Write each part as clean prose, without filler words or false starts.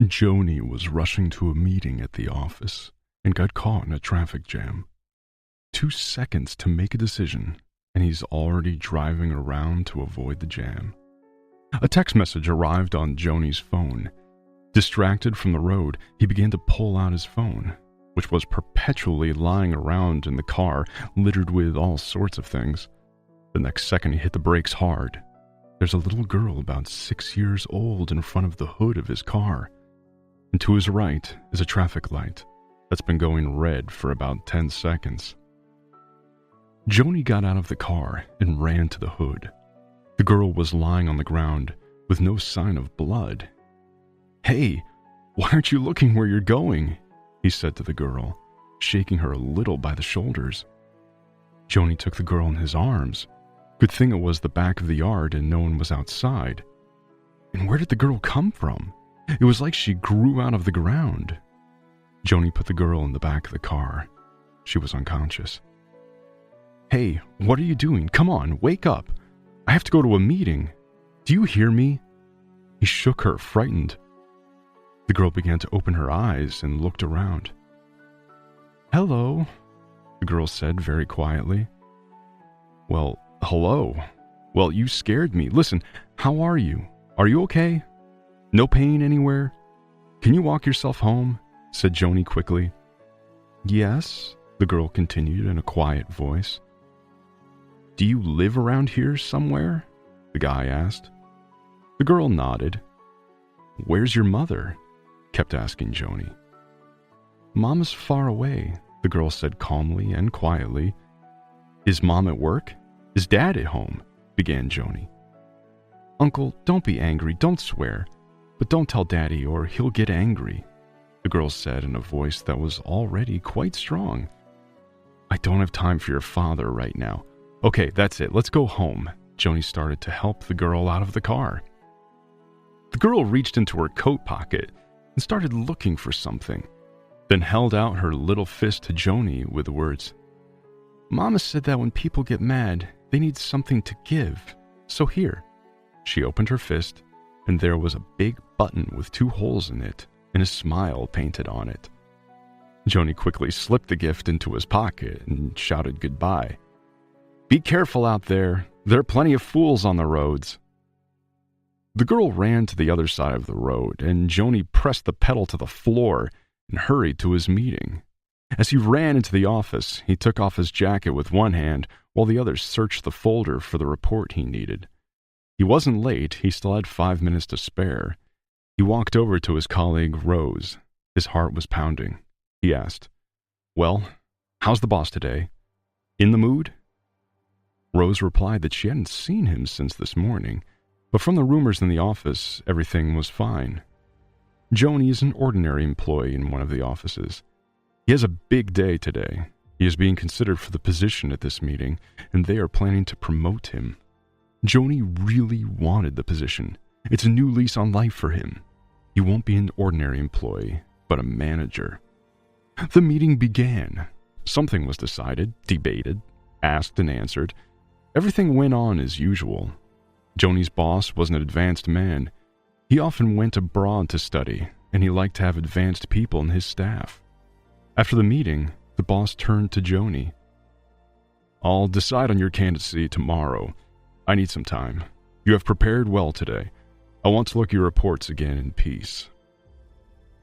Joni was rushing to a meeting at the office and got caught in a traffic jam. 2 seconds to make a decision, and he's already driving around to avoid the jam. A text message arrived on Joni's phone. Distracted from the road, he began to pull out his phone, which was perpetually lying around in the car, littered with all sorts of things. The next second, he hit the brakes hard. There's a little girl about 6 years old in front of the hood of his car, and to his right is a traffic light that's been going red for about 10 seconds. Joni got out of the car and ran to the hood. The girl was lying on the ground with no sign of blood. "Hey, why aren't you looking where you're going?" he said to the girl, shaking her a little by the shoulders. Joni took the girl in his arms. Good thing it was the back of the yard and no one was outside. And where did the girl come from? It was like she grew out of the ground. Joni put the girl in the back of the car. She was unconscious. "Hey, what are you doing? Come on, wake up. I have to go to a meeting. Do you hear me?" He shook her, frightened. The girl began to open her eyes and looked around. "Hello," the girl said very quietly. "Well, hello. Well, you scared me. Listen, how are you? Are you okay? No pain anywhere? Can you walk yourself home?" said Joni quickly. "Yes," the girl continued in a quiet voice. "Do you live around here somewhere?" the guy asked. The girl nodded. "Where's your mother?" kept asking Joni. "Mama's far away," the girl said calmly and quietly. "Is Mom at work? Is Dad at home?" began Joni. "Uncle, don't be angry, don't swear, but don't tell Daddy or he'll get angry," the girl said in a voice that was already quite strong. "I don't have time for your father right now. Okay, that's it, let's go home." Joni started to help the girl out of the car. The girl reached into her coat pocket and started looking for something, then held out her little fist to Joni with the words, "Mama said that when people get mad, they need something to give. So here." She opened her fist, and there was a big button with 2 holes in it and a smile painted on it. Joni quickly slipped the gift into his pocket and shouted goodbye. "Be careful out there. There are plenty of fools on the roads." The girl ran to the other side of the road, and Joni pressed the pedal to the floor and hurried to his meeting. As he ran into the office, he took off his jacket with one hand while the other searched the folder for the report he needed. He wasn't late, he still had 5 minutes to spare. He walked over to his colleague, Rose. His heart was pounding. He asked, "Well, how's the boss today? In the mood?" Rose replied that she hadn't seen him since this morning, but from the rumors in the office, everything was fine. Joni is an ordinary employee in one of the offices. He has a big day today. He is being considered for the position at this meeting, and they are planning to promote him. Joni really wanted the position. It's a new lease on life for him. He won't be an ordinary employee, but a manager. The meeting began. Something was decided, debated, asked and answered. Everything went on as usual. Joni's boss was an advanced man. He often went abroad to study, and he liked to have advanced people in his staff. After the meeting, the boss turned to Joni. "I'll decide on your candidacy tomorrow. I need some time. You have prepared well today. I want to look at your reports again in peace."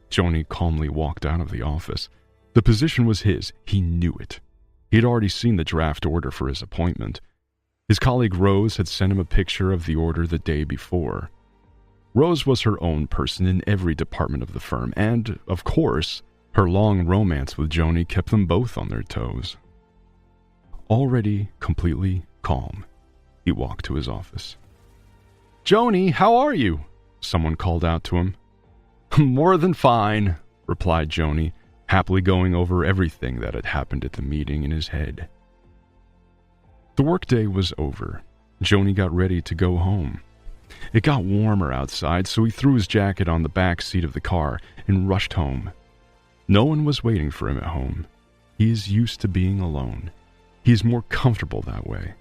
Joni calmly walked out of the office. The position was his. He knew it. He had already seen the draft order for his appointment. His colleague Rose had sent him a picture of the order the day before. Rose was her own person in every department of the firm, and, of course, her long romance with Joni kept them both on their toes. Already completely calm, he walked to his office. "Joni, how are you?" someone called out to him. "More than fine," replied Joni, happily going over everything that had happened at the meeting in his head. The workday was over. Joni got ready to go home. It got warmer outside, so he threw his jacket on the back seat of the car and rushed home. No one was waiting for him at home. He is used to being alone. He is more comfortable that way.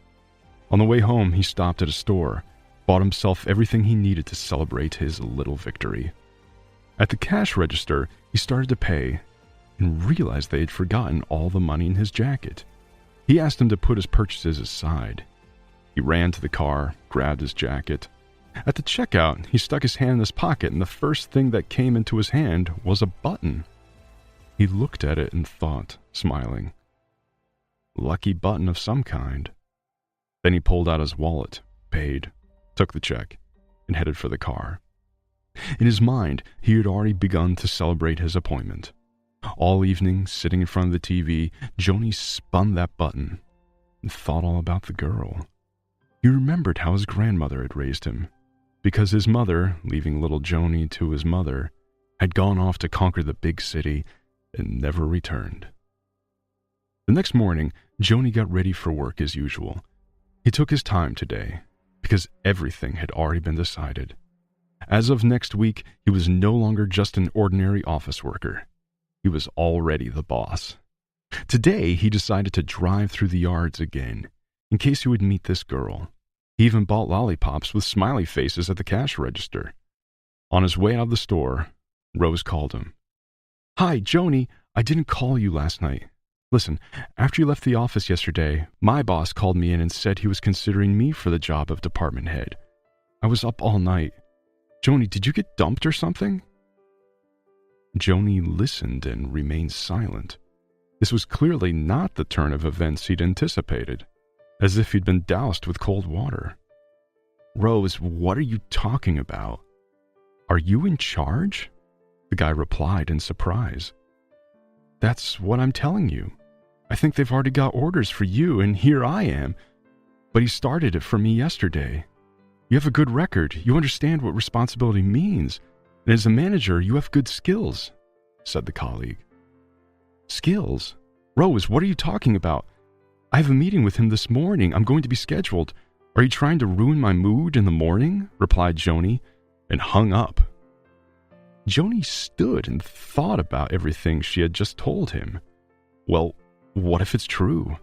On the way home, he stopped at a store, bought himself everything he needed to celebrate his little victory. At the cash register, he started to pay and realized they had forgotten all the money in his jacket. He asked them to put his purchases aside. He ran to the car, grabbed his jacket. At the checkout, he stuck his hand in his pocket, and the first thing that came into his hand was a button. He looked at it and thought, smiling, lucky button of some kind. Then he pulled out his wallet, paid, took the check, and headed for the car. In his mind, he had already begun to celebrate his appointment. All evening, sitting in front of the TV, Joni spun that button and thought all about the girl. He remembered how his grandmother had raised him, because his mother, leaving little Joni to his mother, had gone off to conquer the big city and never returned. The next morning, Joni got ready for work as usual. He took his time today, because everything had already been decided. As of next week, he was no longer just an ordinary office worker. He was already the boss. Today, he decided to drive through the yards again, in case he would meet this girl. He even bought lollipops with smiley faces at the cash register. On his way out of the store, Rose called him. "Hi, Joni, I didn't call you last night. Listen, after you left the office yesterday, my boss called me in and said he was considering me for the job of department head. I was up all night. Joni, did you get dumped or something?" Joni listened and remained silent. This was clearly not the turn of events he'd anticipated, as if he'd been doused with cold water. "Rose, what are you talking about? Are you in charge?" The guy replied in surprise. "That's what I'm telling you. I think they've already got orders for you, and here I am. But he started it for me yesterday. You have a good record. You understand what responsibility means. And as a manager, you have good skills," said the colleague. "Skills? Rose, what are you talking about? I have a meeting with him this morning. I'm going to be scheduled. Are you trying to ruin my mood in the morning?" replied Joni, and hung up. Joni stood and thought about everything she had just told him. Well, what if it's true?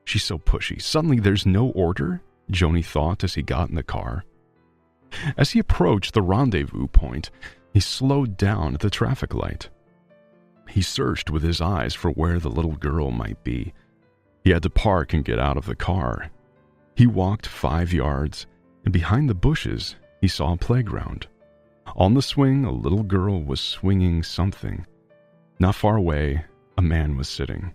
She's so pushy. Suddenly there's no order, Joni thought as he got in the car. As he approached the rendezvous point, he slowed down at the traffic light. He searched with his eyes for where the little girl might be. He had to park and get out of the car. He walked 5 yards, and behind the bushes, he saw a playground. On the swing, a little girl was swinging something. Not far away, a man was sitting.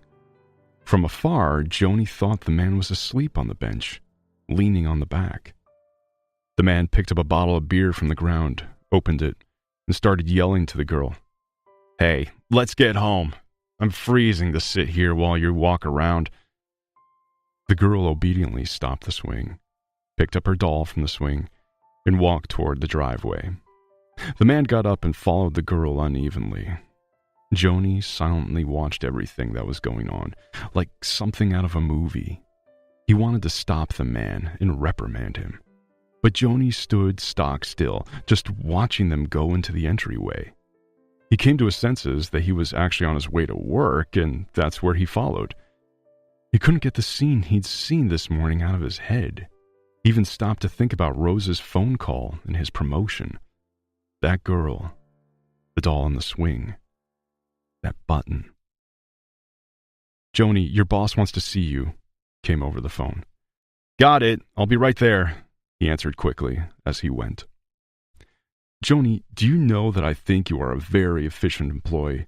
From afar, Joni thought the man was asleep on the bench, leaning on the back. The man picked up a bottle of beer from the ground, opened it, and started yelling to the girl. "Hey, let's get home. I'm freezing to sit here while you walk around." The girl obediently stopped the swing, picked up her doll from the swing, and walked toward the driveway. The man got up and followed the girl unevenly. Joni silently watched everything that was going on, like something out of a movie. He wanted to stop the man and reprimand him. But Joni stood stock still, just watching them go into the entryway. He came to his senses that he was actually on his way to work, and that's where he followed. He couldn't get the scene he'd seen this morning out of his head. He even stopped to think about Rose's phone call and his promotion. That girl, the doll on the swing, that button. "Joni, your boss wants to see you," came over the phone. "Got it. I'll be right there," he answered quickly as he went. "Joni, do you know that I think you are a very efficient employee?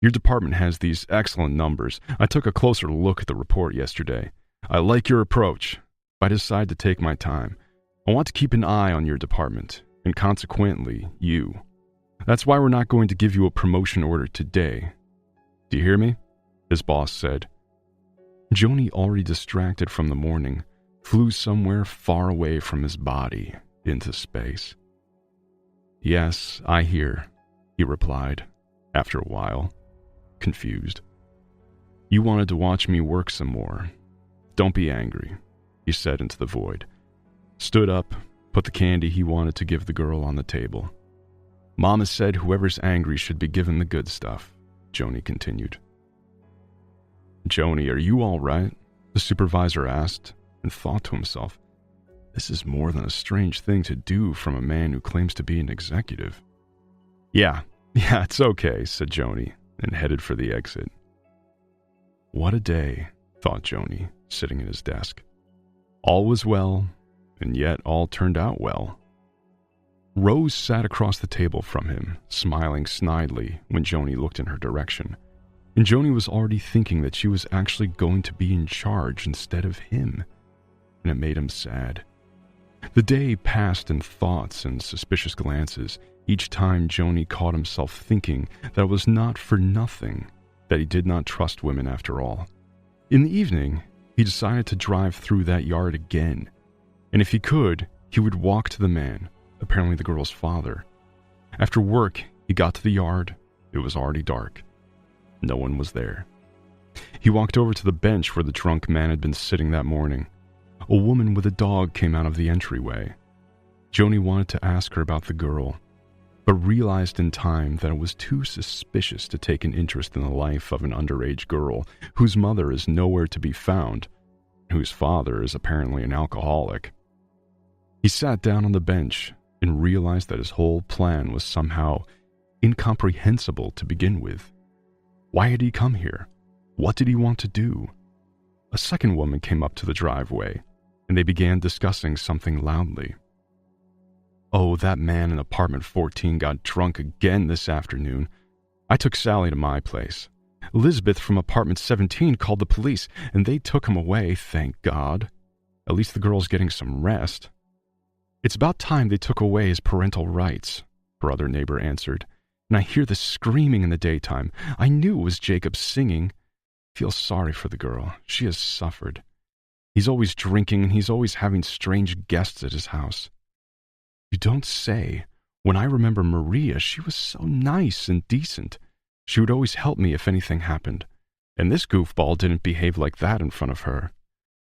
Your department has these excellent numbers. I took a closer look at the report yesterday. I like your approach, but I decided to take my time. I want to keep an eye on your department, and consequently, you. That's why we're not going to give you a promotion order today. Do you hear me?" his boss said. Joni, already distracted from the morning, flew somewhere far away from his body into space. "Yes, I hear," he replied, after a while, confused. "You wanted to watch me work some more. Don't be angry," he said into the void, stood up, put the candy he wanted to give the girl on the table. "Mama said whoever's angry should be given the good stuff," Joni continued. "Joni, are you all right?" the supervisor asked, and thought to himself, this is more than a strange thing to do from a man who claims to be an executive. "Yeah, "Yeah, it's okay," said Joni, and headed for the exit. What a day, thought Joni, sitting at his desk. All was well, and yet all turned out well. Rose sat across the table from him, smiling snidely when Joni looked in her direction, and Joni was already thinking that she was actually going to be in charge instead of him, and it made him sad. The day passed in thoughts and suspicious glances, each time Joni caught himself thinking that it was not for nothing that he did not trust women after all. In the evening, he decided to drive through that yard again, and if he could, he would walk to the man, apparently the girl's father. After work, he got to the yard. It was already dark. No one was there. He walked over to the bench where the drunk man had been sitting that morning. A woman with a dog came out of the entryway. Joni wanted to ask her about the girl, but realized in time that it was too suspicious to take an interest in the life of an underage girl whose mother is nowhere to be found, whose father is apparently an alcoholic. He sat down on the bench and realized that his whole plan was somehow incomprehensible to begin with. Why had he come here? What did he want to do? A second woman came up to the driveway, and they began discussing something loudly. "Oh, that man in apartment 14 got drunk again this afternoon. I took Sally to my place. Elizabeth from apartment 17 called the police, and they took him away, thank God. At least the girl's getting some rest." "It's about time they took away his parental rights," her other neighbor answered. "And I hear the screaming in the daytime. I knew it was Jacob singing. Feel sorry for the girl. She has suffered. He's always drinking, and he's always having strange guests at his house." "You don't say. When I remember Maria, she was so nice and decent. She would always help me if anything happened. And this goofball didn't behave like that in front of her.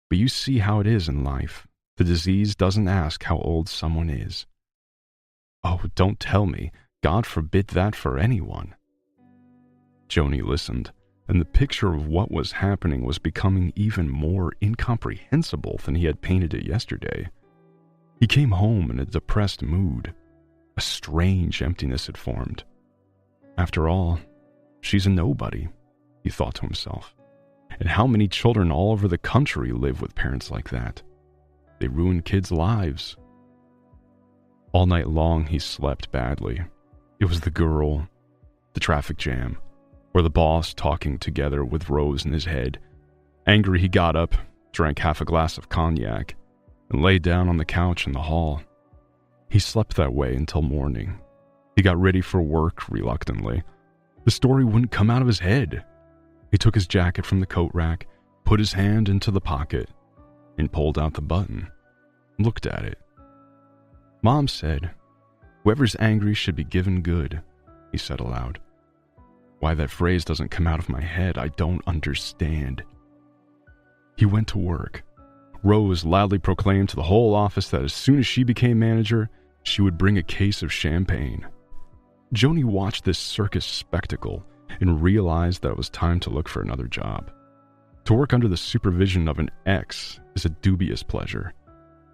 But you see how it is in life. The disease doesn't ask how old someone is." "Oh, don't tell me. God forbid that for anyone." Joni listened, and the picture of what was happening was becoming even more incomprehensible than he had painted it yesterday. He came home in a depressed mood. A strange emptiness had formed. After all, she's a nobody, he thought to himself. And how many children all over the country live with parents like that? They ruin kids' lives. All night long he slept badly. It was the girl, the traffic jam, or the boss talking together with Rose in his head. Angry, he got up, drank half a glass of cognac, and lay down on the couch in the hall. He slept that way until morning. He got ready for work reluctantly. The story wouldn't come out of his head. He took his jacket from the coat rack, put his hand into the pocket, and pulled out the button, looked at it. Mom said, "Whoever's angry should be given good," he said aloud. Why that phrase doesn't come out of my head, I don't understand. He went to work. Rose loudly proclaimed to the whole office that as soon as she became manager, she would bring a case of champagne. Joni watched this circus spectacle and realized that it was time to look for another job. To work under the supervision of an ex is a dubious pleasure.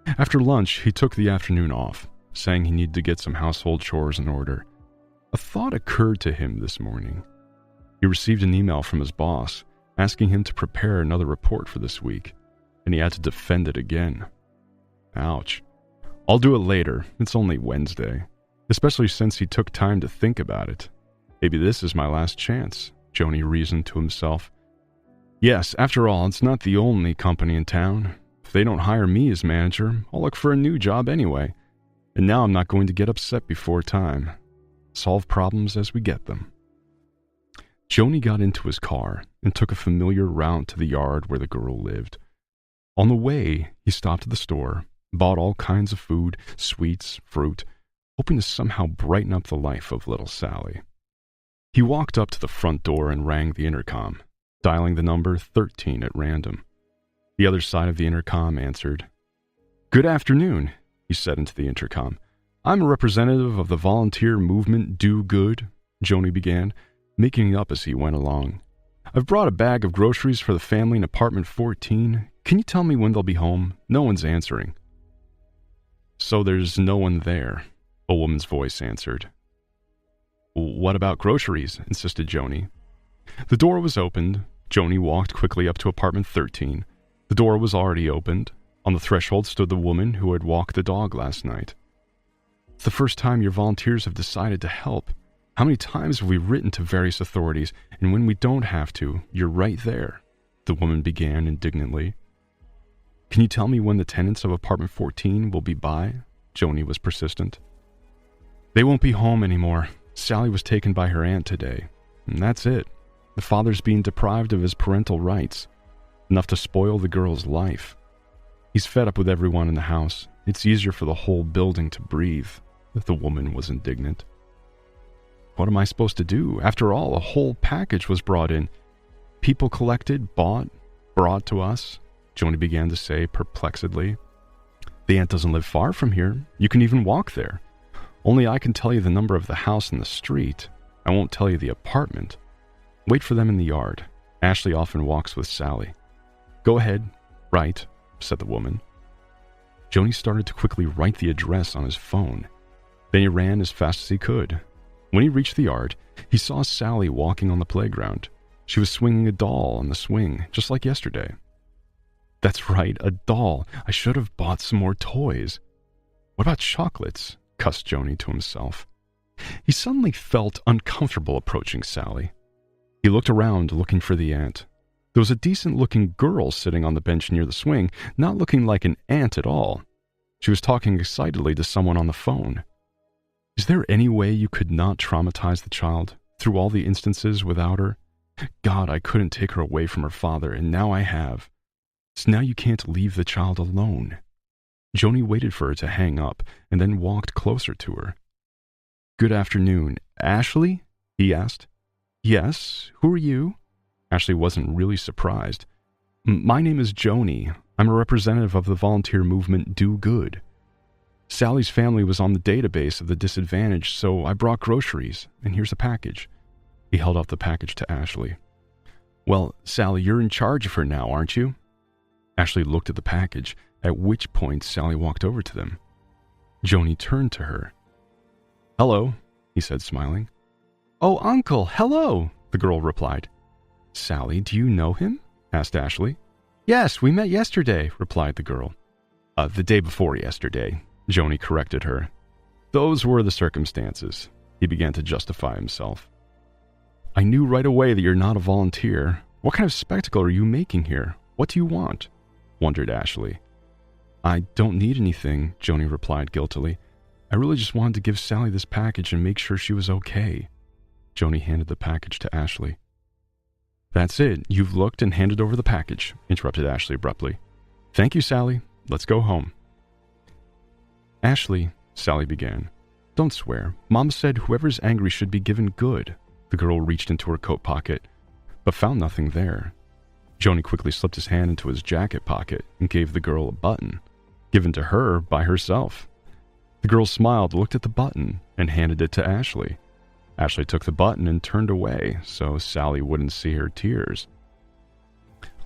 After lunch, he took the afternoon off, saying he needed to get some household chores in order. A thought occurred to him this morning. He received an email from his boss asking him to prepare another report for this week, and he had to defend it again. Ouch. I'll do it later. It's only Wednesday. Especially since he took time to think about it. Maybe this is my last chance, Joni reasoned to himself. Yes, after all, it's not the only company in town. If they don't hire me as manager, I'll look for a new job anyway. And now I'm not going to get upset before time. Solve problems as we get them. Joni got into his car and took a familiar route to the yard where the girl lived. On the way, he stopped at the store, bought all kinds of food, sweets, fruit, hoping to somehow brighten up the life of little Sally. He walked up to the front door and rang the intercom, dialing the number 13 at random. The other side of the intercom answered. "Good afternoon," he said into the intercom. "I'm a representative of the volunteer movement Do Good," Joni began, making it up as he went along. "I've brought a bag of groceries for the family in apartment 14. Can you tell me when they'll be home? No one's answering." "So there's no one there," a woman's voice answered. What about groceries? Insisted Joni. The door was opened. Joni walked quickly up to apartment 13. The door was already opened. On the threshold stood the woman who had walked the dog last night. It's the first time your volunteers have decided to help. How many times have we written to various authorities, and when we don't have to, you're right there, the woman began indignantly. Can you tell me when the tenants of apartment 14 will be by? Joni was persistent. They won't be home anymore. Sally was taken by her aunt today. And that's it. The father's being deprived of his parental rights. Enough to spoil the girl's life. He's fed up with everyone in the house. It's easier for the whole building to breathe. The woman was indignant. What am I supposed to do? After all, a whole package was brought in. People collected, bought, brought to us, Joni began to say perplexedly. The aunt doesn't live far from here. You can even walk there. Only I can tell you the number of the house and the street. I won't tell you the apartment. Wait for them in the yard. Ashley often walks with Sally. Go ahead. Write, said the woman. Joni started to quickly write the address on his phone. Then he ran as fast as he could. When he reached the yard, he saw Sally walking on the playground. She was swinging a doll on the swing, just like yesterday. That's right, a doll. I should have bought some more toys. What about chocolates? Cussed Joni to himself. He suddenly felt uncomfortable approaching Sally. He looked around, looking for the aunt. There was a decent-looking girl sitting on the bench near the swing, not looking like an aunt at all. She was talking excitedly to someone on the phone. Is there any way you could not traumatize the child through all the instances without her? God, I couldn't take her away from her father, and now I have. So now you can't leave the child alone. Joni waited for her to hang up and then walked closer to her. Good afternoon. Ashley? He asked. Yes, who are you? Ashley wasn't really surprised. My name is Joni. I'm a representative of the volunteer movement Do Good. Sally's family was on the database of the disadvantaged, so I brought groceries, and here's a package. He held out the package to Ashley. Well, Sally, you're in charge of her now, aren't you? Ashley looked at the package, at which point Sally walked over to them. Joni turned to her. Hello, he said, smiling. Oh, Uncle, hello, the girl replied. Sally, do you know him? Asked Ashley. Yes, we met yesterday, replied the girl. The day before yesterday, Joni corrected her. Those were the circumstances. He began to justify himself. I knew right away that you're not a volunteer. What kind of spectacle are you making here? What do you want? Wondered Ashley. I don't need anything, Joni replied guiltily. I really just wanted to give Sally this package and make sure she was okay. Joni handed the package to Ashley. That's it. You've looked and handed over the package, interrupted Ashley abruptly. Thank you, Sally. Let's go home. Ashley, Sally began. Don't swear. Mom said whoever's angry should be given good. The girl reached into her coat pocket, but found nothing there. Joni quickly slipped his hand into his jacket pocket and gave the girl a button, given to her by herself. The girl smiled, looked at the button, and handed it to Ashley. Ashley took the button and turned away so Sally wouldn't see her tears.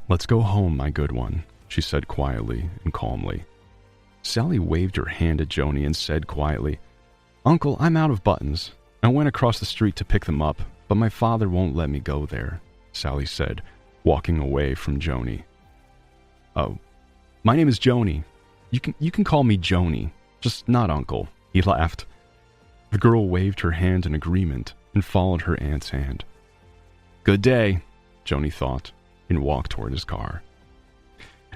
Let's go home, my good one, she said quietly and calmly. Sally waved her hand at Joni and said quietly, Uncle, I'm out of buttons. I went across the street to pick them up, but my father won't let me go there, Sally said, walking away from Joni. Oh, my name is Joni. You can call me Joni, just not Uncle, he laughed. The girl waved her hand in agreement and followed her aunt's hand. Good day, Joni thought, and walked toward his car.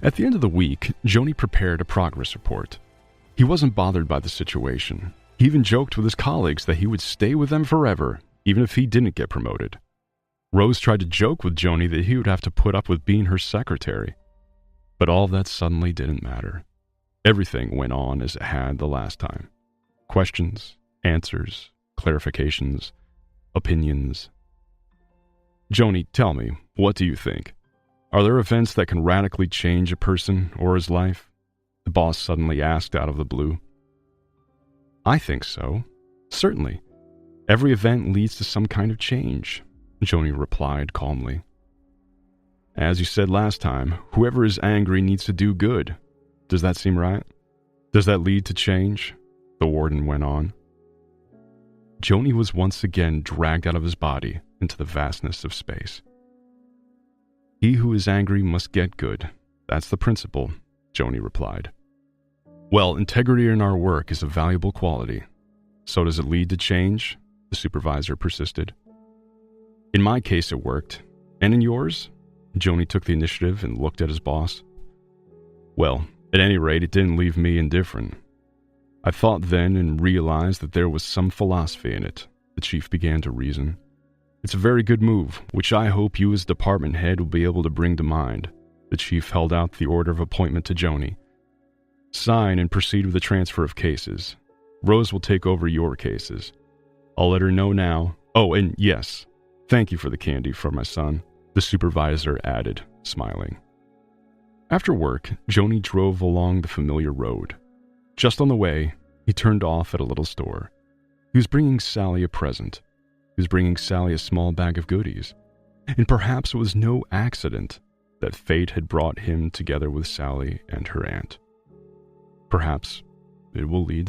At the end of the week, Joni prepared a progress report. He wasn't bothered by the situation. He even joked with his colleagues that he would stay with them forever, even if he didn't get promoted. Rose tried to joke with Joni that he would have to put up with being her secretary. But all that suddenly didn't matter. Everything went on as it had the last time. Questions, answers, clarifications, opinions. Joni, tell me, what do you think? Are there events that can radically change a person or his life? The boss suddenly asked out of the blue. I think so. Certainly. Every event leads to some kind of change, Joni replied calmly. As you said last time, whoever is angry needs to do good. Does that seem right? Does that lead to change? The warden went on. Joni was once again dragged out of his body into the vastness of space. He who is angry must get good. That's the principle, Joni replied. Well, integrity in our work is a valuable quality. So does it lead to change? The supervisor persisted. In my case, it worked. And in yours? Joni took the initiative and looked at his boss. Well, at any rate, it didn't leave me indifferent. I thought then and realized that there was some philosophy in it, the chief began to reason. It's a very good move, which I hope you as department head will be able to bring to mind. The chief held out the order of appointment to Joni. Sign and proceed with the transfer of cases. Rose will take over your cases. I'll let her know now. Oh, and yes, thank you for the candy for my son, the supervisor added, smiling. After work, Joni drove along the familiar road. Just on the way, he turned off at a little store. He was bringing Sally a present. He was bringing Sally a small bag of goodies. And perhaps it was no accident that fate had brought him together with Sally and her aunt. Perhaps it will lead to